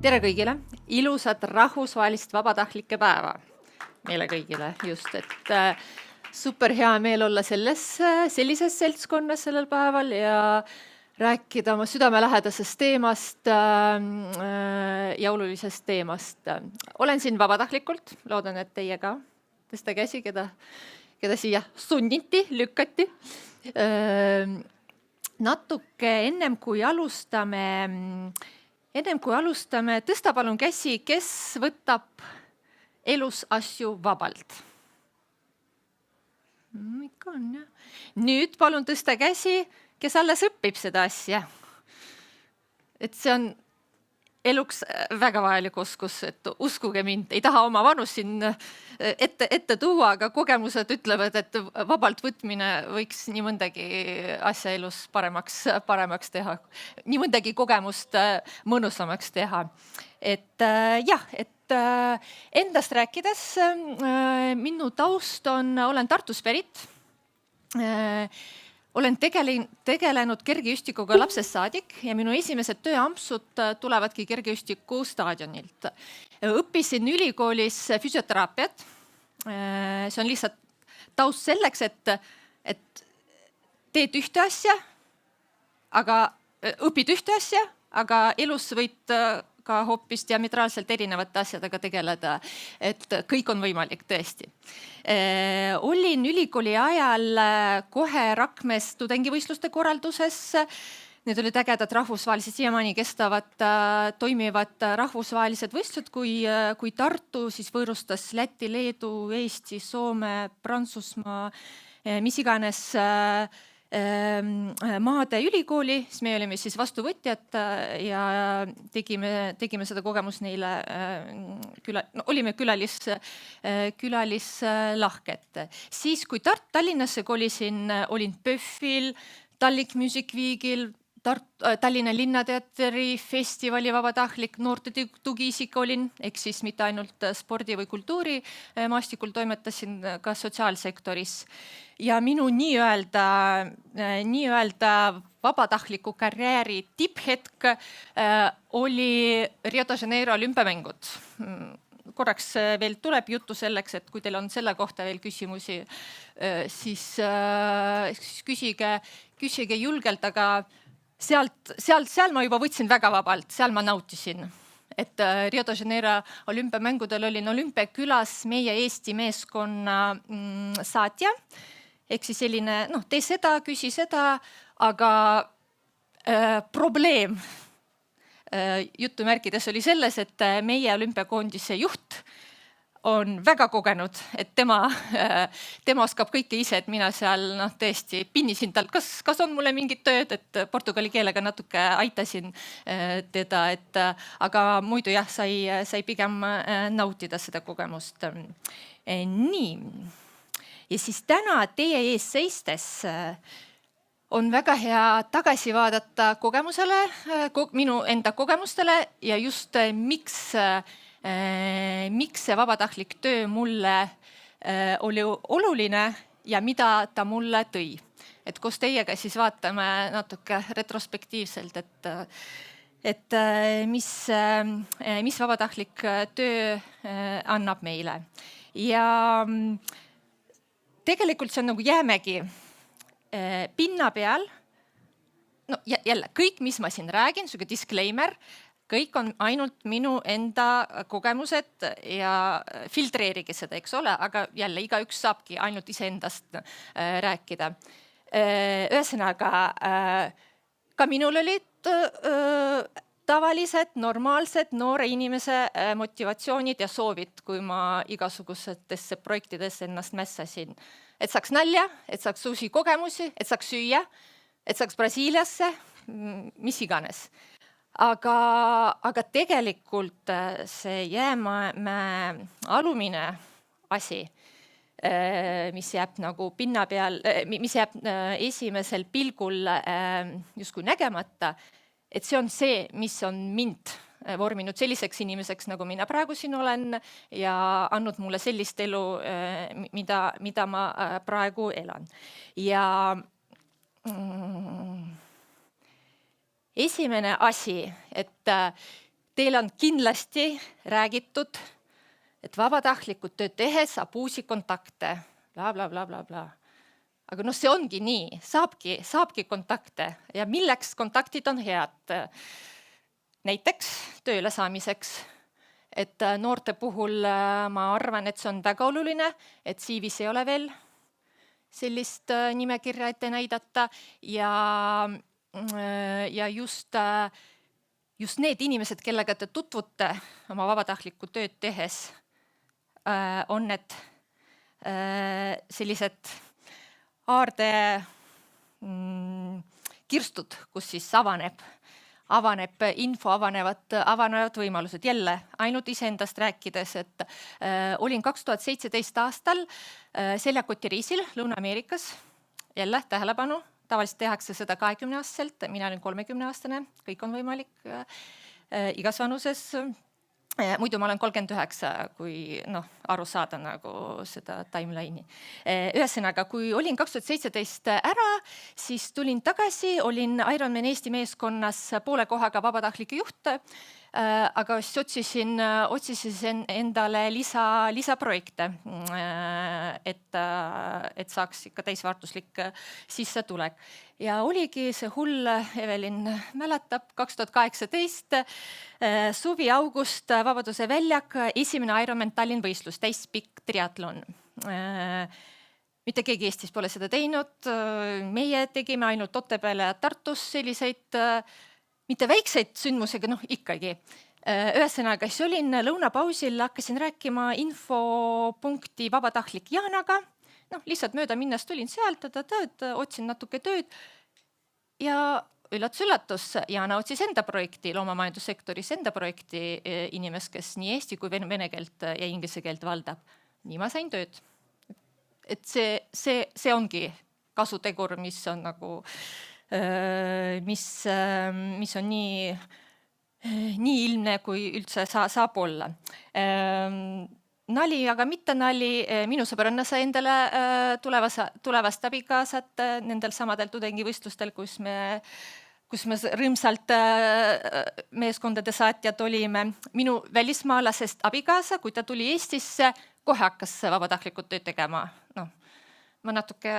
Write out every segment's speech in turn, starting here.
Tere kõigile, ilusat rahvusvahelist vabatahtlike päeva meile kõigile just, et super hea meel olla sellises seltskonnas sellel päeval ja rääkida oma südamelähedasest teemast ja olulisest teemast. Olen siin vabatahtlikult, loodan, et teie ka. Tõsta käsi, keda siia sunniti, lükkati. Natuke ennem kui alustame, tõsta palun käsi, kes võtab elus asju vabalt. Ikka on, jah. Nüüd palun tõsta käsi, kes alles õpib seda asja. Et see on eluks väga vajalik oskus, et uskuge mind, ei taha oma vanust siin ette tuua, aga kogemused ütlevad, et vabalt võtmine võiks nii mõndagi asja elus paremaks teha, nii mõndagi kogemust mõnusamaks teha. Et endast rääkides, minu taust olen Tartust pärit. Olen tegelenud kergejõustikuga lapsest saadik ja minu esimesed tööampsud tulevadki kergejõustiku staadionilt. Õppisin ülikoolis füsioteraapiat. See on lihtsalt taust selleks, et teed ühte asja, õpid ühte asja, aga elus võid ka hoopis diametraalselt erinevate asjadega tegeleda, et kõik on võimalik tõesti. Olin ülikooli ajal kohe Rakmes tudengivõistluste korralduses. Need olid ägedad rahvusvahelised, siiamaani kestavad, toimivad rahvusvahelised võistlused, kui Tartu siis võõrustas Läti, Leedu, Eesti, Soome, Prantsusmaa, mis iganes maade ülikooli, siis me olime siis vastuvõtjad ja tegime seda kogemust neile, olime külalislahked. Siis, kui Tallinnasse kolisin, olin PÖFFil, Tallink Music Weekil, Tallinna Linnateatri festivali vabatahtlik noorte tugiisik olin, ehk siis mitte ainult spordi või kultuuri maastikul toimetasin ka sotsiaalsektoris. Ja minu nii-öelda vabatahtliku karjääri tipphetk oli Rio de Janeiro olümpiamängud. Korraks veel tuleb juttu selleks, et kui teil on selle kohta veel küsimusi, siis küsige julgelt, aga seal ma juba võtsin väga vabalt, seal ma nautisin. Et Rio de Janeiro olümpiamängudel olin olümpiakülas meie Eesti meeskonna saatja. Ehk siis selline, tee seda, küsi seda, aga probleem jutumärkides oli selles, et meie olümpiakoondise juht on väga kogenud, et tema oskab kõike ise, et mina seal tõesti pinnisin tal, kas on mulle mingit tööd, et portugali keelega natuke aitasin teda, aga muidu jah, sai pigem nautida seda kogemust. Nii. Ja siis täna teie ees seistes on väga hea tagasi vaadata kogemusele, minu enda kogemustele ja just miks see vabatahtlik töö mulle oli oluline ja mida ta mulle tõi. Et koos teiega siis vaatame natuke retrospektiivselt, et mis vabatahtlik töö annab meile. Ja tegelikult see on nagu jäämägi pinna peal. Jälle, kõik, mis ma siin räägin, suge disclaimer, kõik on ainult minu enda kogemused ja filtreerige seda, eks ole, aga jälle igaüks saabki ainult iseendast rääkida. Ühesõnaga, ka minul olid tavalised, normaalsed noore inimese motivatsioonid ja soovid, kui ma igasugusetesse projektidesse ennast mässasin. Et saaks nalja, et saaks uusi kogemusi, et saaks süüa, et saaks Brasiiliasse, mis iganes. Aga tegelikult see jäämäe alumine asi, mis jääb nagu pinna peal, mis jääb esimesel pilgul justkui nägemata, et see on see, mis on mind vorminud selliseks inimeseks, nagu mina praegu siin olen ja andnud mulle sellist elu, mida ma praegu elan. Ja esimene asi, et teil on kindlasti räägitud, et vabatahtlikud tööd tehes saab uusi kontakte, bla, bla, bla, bla, bla. Aga see ongi nii, saabki kontakte ja milleks kontaktid on head. Näiteks tööle saamiseks. Et noorte puhul ma arvan, et see on väga oluline, et CV-s ei ole veel sellist nimekirja ette näidata ja just need inimesed, kellega te tutvute oma vabatahtlikku tööd tehes, on need sellised aarde kirstud, kus siis avaneb info, avanevad võimalused. Jälle, ainult iseendast rääkides, et olin 2017 aastal seljakotireisil Lõuna-Ameerikas. Jälle, tähelepanu, tavaliselt tehakse seda 20-aastaselt, mina olin 30-aastane, kõik on võimalik igas vanuses. Muidu ma olen 39, kui aru saada nagu seda timeline'i. Ühesõnaga, kui olin 2017 ära, siis tulin tagasi, olin Ironman Eesti meeskonnas poole kohaga vabatahtlike juht, aga otsisin endale lisaprojekte, et saaks ikka täisväärtuslik sissetulek. Ja oligi see hull, Evelin mäletab, 2018 suvi, august, Vabaduse väljak, esimene Ironman Tallinn võistlus, täispikk triatlon. Mitte keegi Eestis pole seda teinud, meie tegime ainult Otepääle ja Tartus selliseid, mitte väikseid sündmusega, ikkagi. Ühesõnaga, siis olin lõunapausil, hakkasin rääkima infopunkti vabatahtlik Jaanaga, lihtsalt mööda minnes tulin sealt, otsin natuke tööd ja üllatus, Jaana otsis enda projekti, loomamajandussektoris enda projekti inimest, kes nii eesti kui vene keelt ja inglise keelt valdab. Nii ma sain tööd. Et see ongi kasutegur, mis on nagu, mis on nii ilmne, kui üldse saab olla. Nali, aga mitte nali, minu sõbranna sai endale tulevast abikaasat nendel samadel tudengivõistlustel, kus me rõõmsalt meeskondade saatjad olime. Minu välismaalasest abikaasa, kui ta tuli Eestisse, kohe hakkas vabatahtlikult tööd tegema. Ma natuke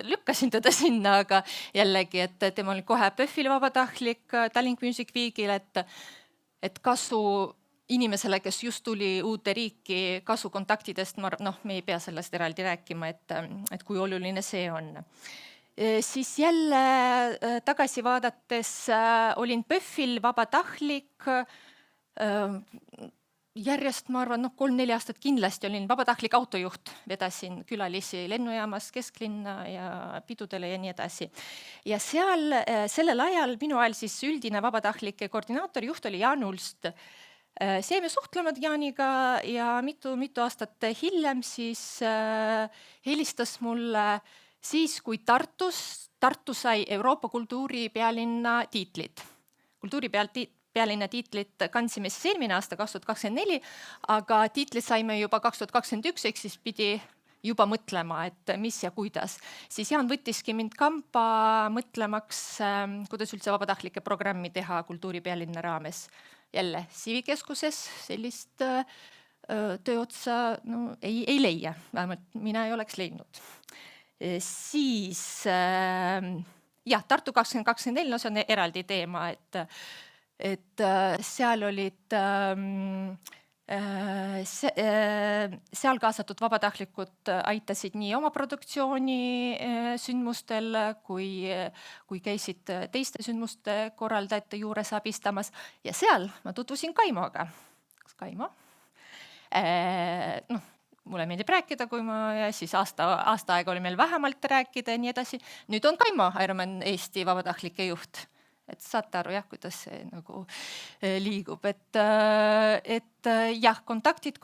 lükkasin teda sinna, aga jällegi, et tema oli kohe PÖFFil vabatahtlik, Tallink Music Weekil, et kasu inimesele, kes just tuli uude riiki kasukontaktidest, me ei pea sellest eraldi rääkima, et kui oluline see on. Siis jälle tagasi vaadates olin PÖFFil vabatahtlik, järjest, ma arvan, 3-4 aastat kindlasti olin vabatahtlik autojuht, vedasin külalisi lennujaamas, kesklinna ja pidudele ja nii edasi. Ja sellel ajal, minu ajal siis üldine vabatahtlike koordinaator juht oli Jaan Ulst. See me suhtleme Jaaniga ja mitu aastat hiljem siis helistas mulle siis, kui Tartu sai Euroopa kultuuripealinna tiitlid. Kultuuripealinna tiitlit kandsime siis eelmine aasta 2024, aga tiitlit saime juba 2021, ehk siis pidi juba mõtlema, et mis ja kuidas. Siis Jaan võttiski mind kampa mõtlemaks, kuidas üldse vabatahtlike programmi teha kultuuripealinna raames. Jälle, CV-keskuses sellist tööotsa ei leia, vähemalt mina ei oleks leidnud. Siis, Tartu 2024, see on eraldi teema, et seal olid seal kaasatud vabatahtlikud aitasid nii oma produktsiooni sündmustel, kui käisid teiste sündmuste korraldajate juures abistamas. Ja seal ma tutvusin Kaimoga. Kas Kaimo? Mulle meeldib rääkida, kui siis aasta aega oli meil vähemalt rääkida ja nii edasi. Nüüd on Kaimo Ironman Eesti vabatahtlike juht. Et saate aru, kuidas see nagu liigub. Et jah, kontaktid.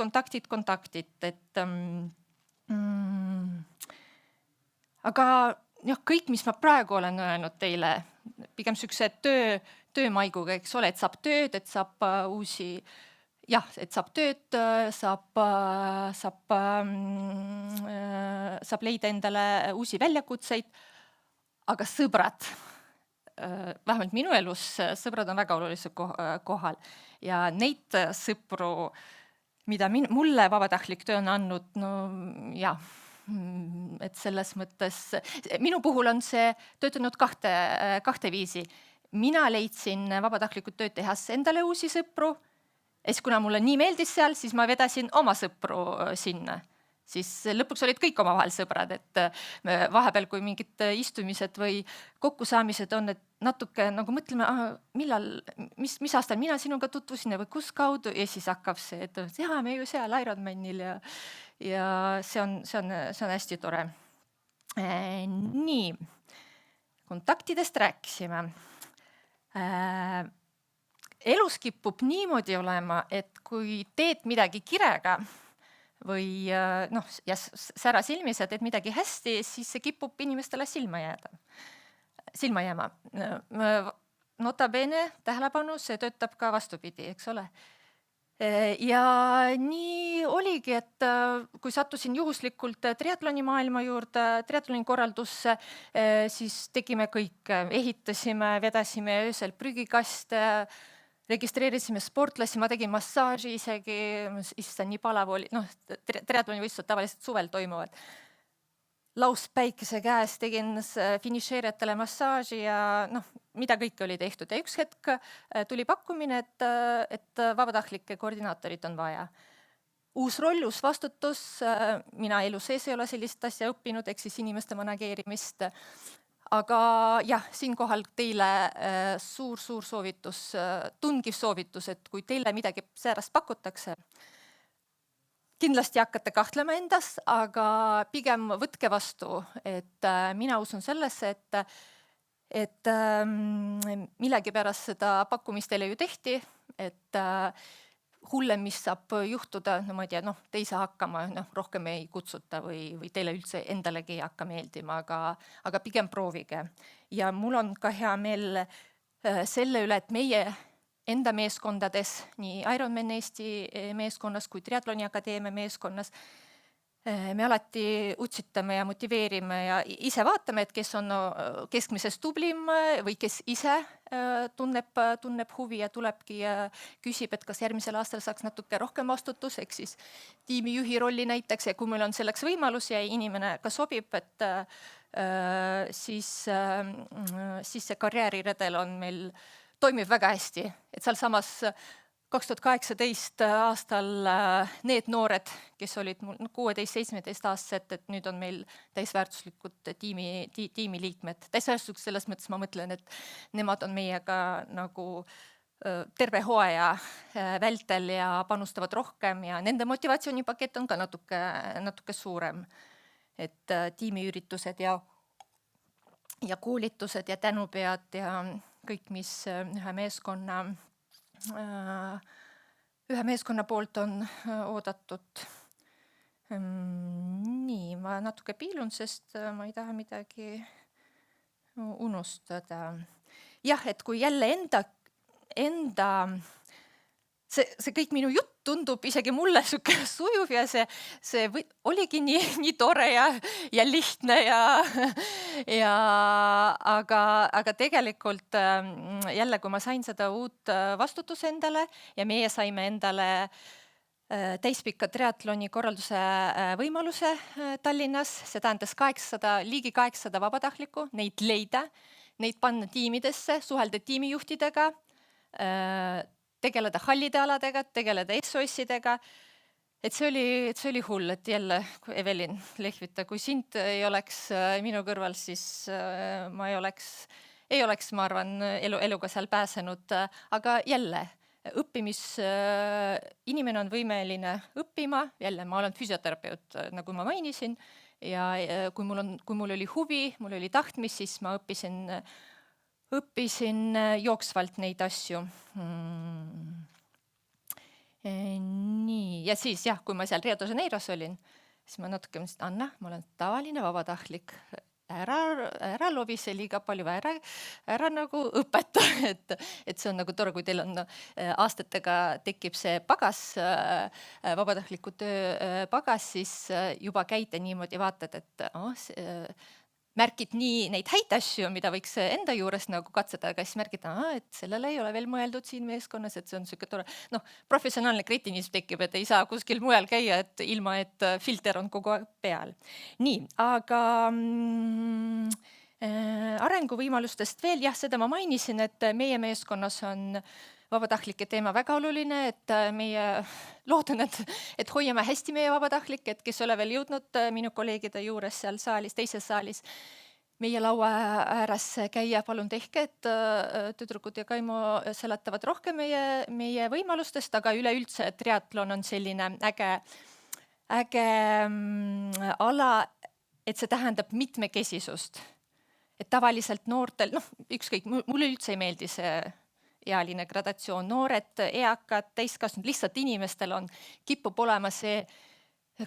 Aga kõik, mis ma praegu olen öelnud teile, pigem sükse töömaiguga, eks ole, et saab tööd, et saab uusi, et saab tööd, saab leida endale uusi väljakutseid, aga sõbrad, vähemalt minu elus sõbrad on väga olulisel kohal ja neid sõpru, mida mulle vabatahtlik töö on andnud, no jah, et selles mõttes, minu puhul on see töötanud kahte viisi. Mina leidsin vabatahtlikud tööd tehas endale uusi sõpru, ja siis kuna mulle nii meeldis seal, siis ma vedasin oma sõpru sinna. Siis lõpuks olid kõik omavahel sõbrad, et vahepeal, kui mingid istumised või kokkusaamised on, et natuke nagu mõtleme, mis aastal mina sinuga tutvusin või kus kaudu ja siis hakkab see, et jaa, me ju seal Ironmanil ja see on hästi tore. Nii, kontaktidest rääkisime. Elus kipub niimoodi olema, et kui teed midagi kirega või ja sära silmis ja teed midagi hästi, siis see kipub inimestele silma jääma. Notabene, tähelepanu, see töötab ka vastupidi, eks ole. Ja nii oligi, et kui sattusin juhuslikult triatloni maailma juurde, triatloni korraldusse, siis tegime kõik, ehitasime, vedasime öösel prügikaste, registreerisime sportlasi, ma tegin massaaži isegi, issand, nii palav oli, triatloni võistlused tavaliselt suvel toimuvad. Lauspäikese käes tegin finišeerijatele massaaži ja mida kõike oli tehtud. Ja üks hetk tuli pakkumine, et vabatahtlike koordinaatorid on vaja. Uus roll, uus vastutus, mina elu sees ei ole sellist asja õppinud, ehk siis inimeste manageerimist. Aga jah, siinkohal teile suur soovitus, tungiv soovitus, et kui teile midagi säärast pakutakse, kindlasti hakkate kahtlema endas, aga pigem võtke vastu, et mina usun sellesse, et millegi pärast seda pakkumist teile ju tehti, et hullem, mis saab juhtuda, ma ei tea, te ei saa hakkama, rohkem ei kutsuta või teile üldse endalegi ei hakka meeldima, aga pigem proovige. Ja mul on ka hea meel selle üle, et meie enda meeskondades, nii Ironman Eesti meeskonnas kui Triatloni Akadeemia meeskonnas, me alati utsitame ja motiveerime ja ise vaatame, et kes on keskmisest tublim või kes ise tunneb huvi ja tulebki ja küsib, et kas järgmisel aastal saaks natuke rohkem vastutus, ehk siis tiimijuhi rolli näiteks ja kui meil on selleks võimalus ja inimene ka sobib, et siis see karjääriredel on meil toimib väga hästi, et seal samas 2018 aastal need noored, kes olid 16-17 aastased, et nüüd on meil täisväärtuslikud tiimiliikmed. Täisväärtuslikud selles mõttes ma mõtlen, et nemad on meiega nagu terve hooaja vältel ja panustavad rohkem ja nende motivatsioonipakett on ka natuke suurem. Et tiimiüritused ja koolitused ja tänupead ja kõik, mis ühe meeskonna poolt on oodatud. Nii, ma natuke piilun, sest ma ei taha midagi unustada. Jah, et kui jälle enda see kõik minu jutt tundub isegi mulle sujuv ja see oligi nii tore ja lihtne aga tegelikult jälle, kui ma sain seda uut vastutuse endale ja meie saime endale täispikka triatloni korralduse võimaluse Tallinnas, see tähendas ligi 800 vabatahtlikku, neid leida, neid panna tiimidesse, suhelda tiimijuhtidega, tegeleda hallide aladega, tegeleda SOS-idega, et see oli hull, et jälle, Evelin Lehvita, kui sind ei oleks minu kõrval, siis ma ei oleks, ma arvan, eluga seal pääsenud, aga jälle, inimene on võimeline õppima, jälle ma olen füsioterapeut, nagu ma mainisin, ja kui mul oli huvi, mul oli tahtmis, siis ma õppisin jooksvalt neid asju. Nii, ja siis jah, kui ma seal Rio de Janeiros olin, siis ma natuke mõtlesin, Anna, ma olen tavaline vabatahtlik, ära lobise liiga palju, ära nagu õpeta, et see on nagu tore, kui teil on aastatega tekib see pagas, vabatahtliku töö pagas, siis juba käite niimoodi vaatad, et märgid nii neid häid asju, mida võiks enda juures nagu katseda, aga siis märgid, et sellele ei ole veel mõeldud siin meeskonnas, et see on niisugune tore. Noh, professionaalne kretinism tekib, et ei saa kuskil mujal käia, et ilma, et filter on kogu aeg peal. Nii, aga arenguvõimalustest veel, jah, seda ma mainisin, et meie meeskonnas on vabatahtlike teema väga oluline, et meie loodan, et hoiame hästi meie vabatahtlikke, et kes ole veel jõudnud minu kolleegide juures seal saalis, teises saalis, meie laua ääres käia, palun tehke, et tüdrukud ja Kaimo seletavad rohkem meie võimalustest, aga üleüldse triatlon on selline äge ala, et see tähendab mitmekesisust. Et tavaliselt noortel, ükskõik, mulle üldse ei meeldi see ealine gradatsioon, noored, eakad, täiskasvanud, lihtsalt inimestel kipub olema see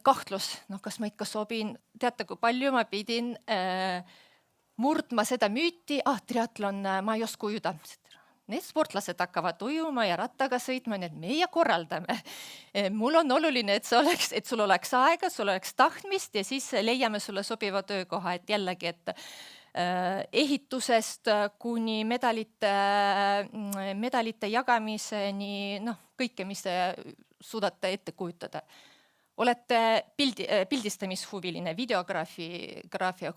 kahtlus, kas ma ikka sobin, teate, kui palju ma pidin murdma seda müüti, triatlon, ma ei oska ujuda. Need sportlased hakkavad ujuma ja rattaga sõitma, nii et meie korraldame. Mul on oluline, et sul oleks aega, sul oleks tahtmist ja siis leiame sulle sobiva töökoha, et jällegi, et ehitusest kuni medalite jagamiseni, kõike, mis te suudate ette kujutada. Olete pildistamishuviline, videograafia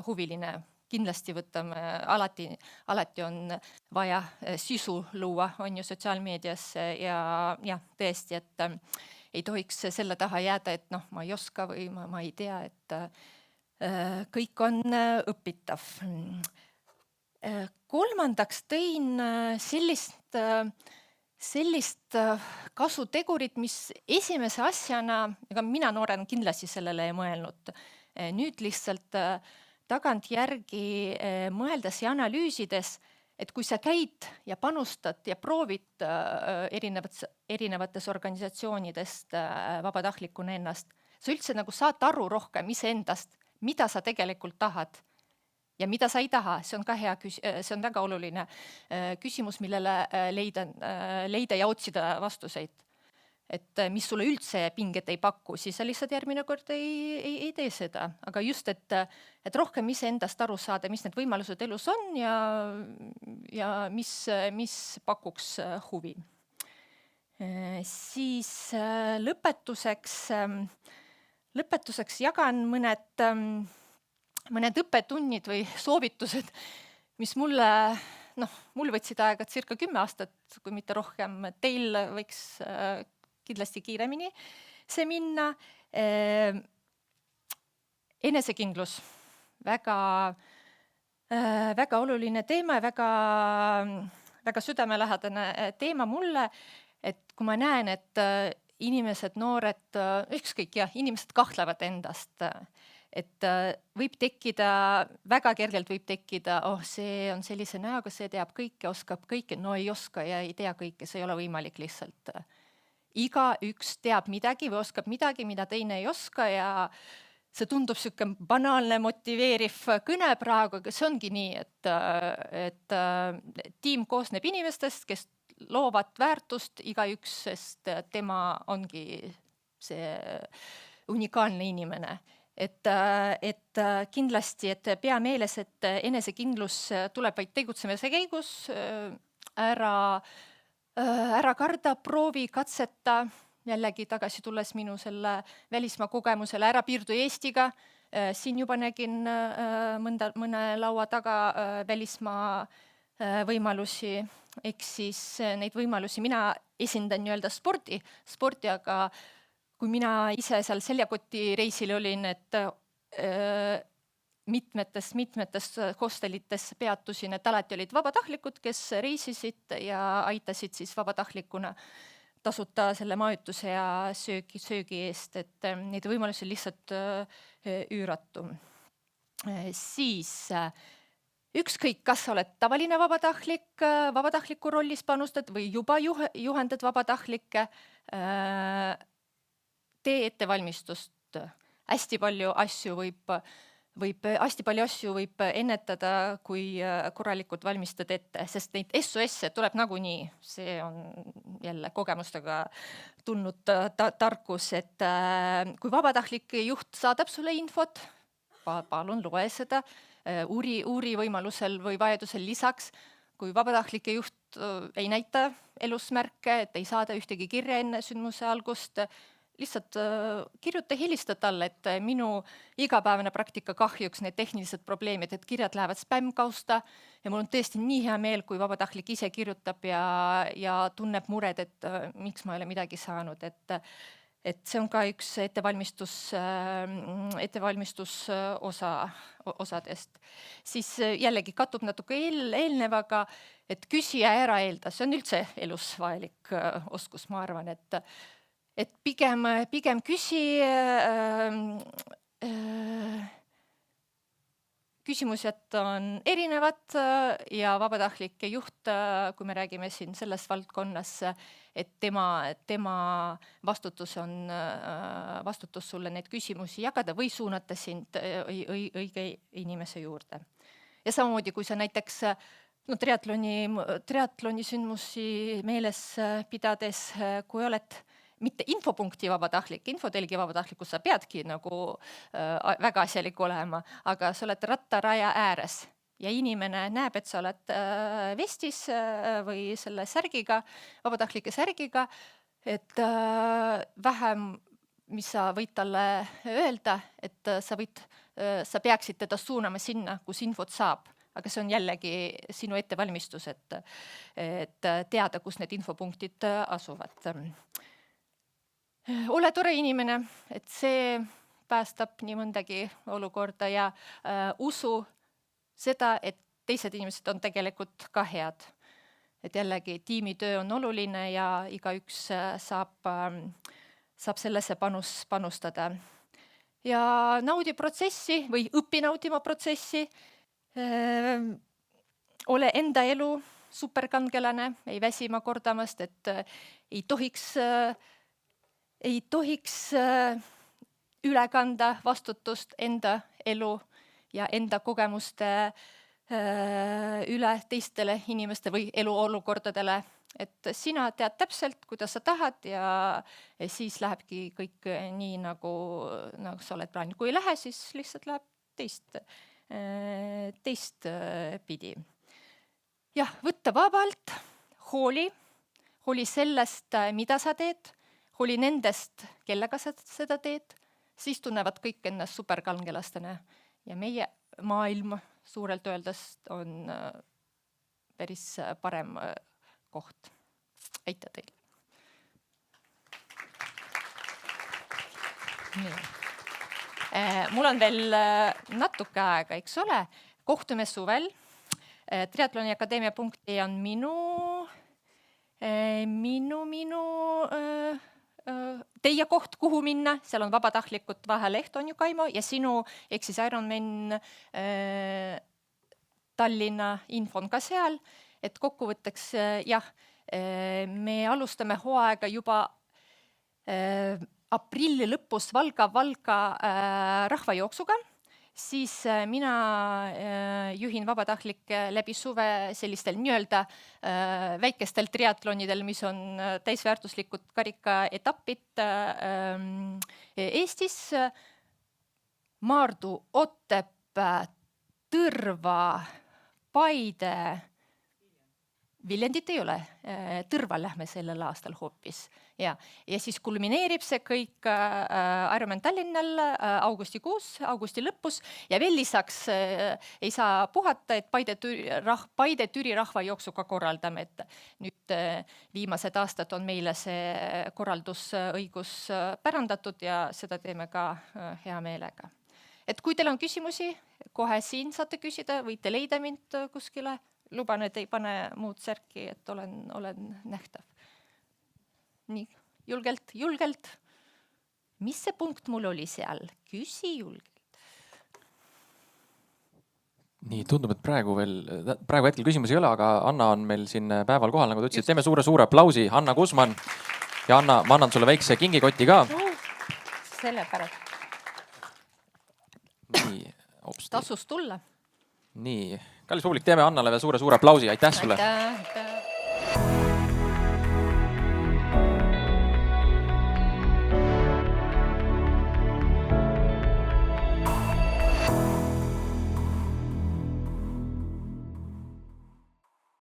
huviline, kindlasti võtame, alati on vaja sisu luua, on ju sotsiaalmeediasse ja tõesti, et ei tohiks selle taha jääda, et ma ei oska või ma ei tea, et kõik on õpitav. Kolmandaks tõin sellist kasutegurit, mis esimese asjana, ega mina noorena kindlasti sellele ei mõelnud. Nüüd lihtsalt tagantjärgi mõeldes ja analüüsides, et kui sa käid ja panustad ja proovid erinevates organisatsioonidest vabatahtlikuna ennast, sa üldse nagu saad aru rohkem iseendast, mida sa tegelikult tahad ja mida sa ei taha, see on ka hea see on väga oluline küsimus, millele leida ja otsida vastuseid. Et mis sulle üldse pinget ei paku, siis sa lihtsalt järgmine kord ei tee seda. Aga just, et rohkem iseendast aru saada, mis need võimalused elus on ja mis pakuks huvi. Siis lõpetuseks jagan mõned õppetunnid või soovitused, mis mul võtsid aega circa 10 aastat, kui mitte rohkem. Teil võiks kindlasti kiiremini see minna. Enesekindlus, väga oluline teema ja väga südamelähedane teema mulle, et kui ma näen, et inimesed, noored, ükskõik, inimesed kahtlevad endast, et võib tekkida, väga kergelt võib tekkida, see on sellise näoga, see teab kõike, oskab kõike, no ei oska ja ei tea kõike, see ei ole võimalik lihtsalt. Igaüks teab midagi või oskab midagi, mida teine ei oska ja see tundub siuke banaalne motiveeriv kõne praegu, aga see ongi nii, et tiim koosneb inimestest, kes loovad väärtust igaüks, sest tema ongi see unikaalne inimene. Et kindlasti, et pea meeles, et enesekindlus tuleb vaid tegutsemise käigus, ära karda, proovi, katseta, jällegi tagasi tulles minu selle välismaa kogemusele, ära piirdu Eestiga. Siin juba nägin mõne laua taga välismaa võimalusi, eks siis neid võimalusi mina esindan nii-öelda sporti, aga kui mina ise seal seljakoti reisil olin, et mitmetes hostelites peatusin, et alati olid vabatahtlikud, kes reisisid ja aitasid siis vabatahtlikuna tasuta selle majutuse ja söögi eest, et neid võimalusi lihtsalt üüratu. Siis ükskõik, kas sa oled tavaline vabatahtliku rollis panustad või juba juhendad vabatahtlikke, tee ettevalmistust. Hästi palju asju võib ennetada, kui korralikult valmistad ette, sest neid SOS-e tuleb nagunii. See on jälle kogemustega tulnud tarkus, et kui vabatahtlik juht saadab sulle infot, palun loe seda, uuri võimalusel või vajadusel lisaks, kui vabatahtlik juht ei näita elusmärke, et ei saada ühtegi kirja enne sündmuse algust, lihtsalt kirjuta, helista talle, et minu igapäevane praktika kahjuks need tehnilised probleemid, et kirjad lähevad spämmkausta ja mul on tõesti nii hea meel, kui vabatahtlik ise kirjutab ja tunneb mured, et miks ma ei ole midagi saanud, et see on ka üks ettevalmistus osadest. Siis jällegi kattub natuke eelnevaga, et küsija ära eelda, see on üldse elus vajalik oskus, ma arvan, et pigem küsimused on erinevad ja vabatahtlike juht, kui me räägime siin selles valdkonnas, et tema vastutus sulle neid küsimusi jagada või suunata sind õige inimese juurde. Ja samamoodi, kui sa näiteks triatloni sündmusi meeles pidades, kui oled mitte infopunkti vabatahtlik, infotelgi vabatahtlikus sa peadki nagu väga asjalik olema, aga sa oled rattaraja ääres ja inimene näeb, et sa oled vestis või selle särgiga, vabatahtlike särgiga, et vähem, mis sa võid talle öelda, et sa peaksid teda suunama sinna, kus infot saab. Aga see on jällegi sinu ettevalmistus, et teada, kus need infopunktid asuvad. Ole tore inimene, et see päästab nii mõndagi olukorda ja usu seda, et teised inimesed on tegelikult ka head. Et jällegi tiimitöö on oluline ja igaüks saab sellesse panustada. Ja naudi protsessi või õpi naudima protsessi. Ole enda elu superkangelane, ei väsima kordamast, et ei tohiks üle kanda vastutust enda elu ja enda kogemuste üle teistele inimeste või eluolukordadele. Et sina tead täpselt, kuidas sa tahad ja siis lähebki kõik nii, nagu sa oled plaaninud. Kui ei lähe, siis lihtsalt läheb teist pidi. Jah, võtta vabalt, hooli sellest, mida sa teed, hooli nendest, kellega sa seda teed, siis tunnevad kõik ennast superkangelastena ja meie maailm suurelt öeldes on päris parem koht. Aitäh teile! Mul on veel natuke aega, eks ole. Kohtume suvel. Triatloni Akadeemia punkti on minu teie koht, kuhu minna. Seal on vabatahtlikud vaheleht on ju Kaimo ja sinu ehk siis Ironman Tallinna info on ka seal. Et kokkuvõtteks jah, me alustame hooaega juba aprilli lõpus Valga rahvajooksuga. Siis mina juhin vabatahtlikke läbi suve sellistel nii-öelda väikestel triatlonidel, mis on täisväärtuslikud karikaetapid Eestis. Maardu, Otepää, Tõrva, Paide, Viljandit ei ole, Tõrva lähme sellel aastal hoopis. Ja siis kulmineerib see kõik Ironman Tallinnal augusti lõpus ja veel lisaks ei saa puhata, et Paide-Türi rahvajooksuga korraldame. Et nüüd viimased aastad on meile see korraldusõigus pärandatud ja seda teeme ka hea meelega. Et kui teil on küsimusi, kohe siin saate küsida, võite leida mind kuskile. Luban, et ei pane muud särki, et olen nähtav. Nii, julgelt. Mis see punkt mul oli seal? Küsi julgelt. Nii, tundub, et praegu hetkel küsimusi ei ole, aga Anna on meil siin päeval kohal, nagu ta ütlesid. Teeme suure aplausi, Anna Kusman. Ja Anna, ma annan sulle väikse kingikoti ka. Selle pärast. Nii, tasus tulla. Nii, kallis publik, teeme Annale veel suure aplausi. Aitäh sulle! Aitäh!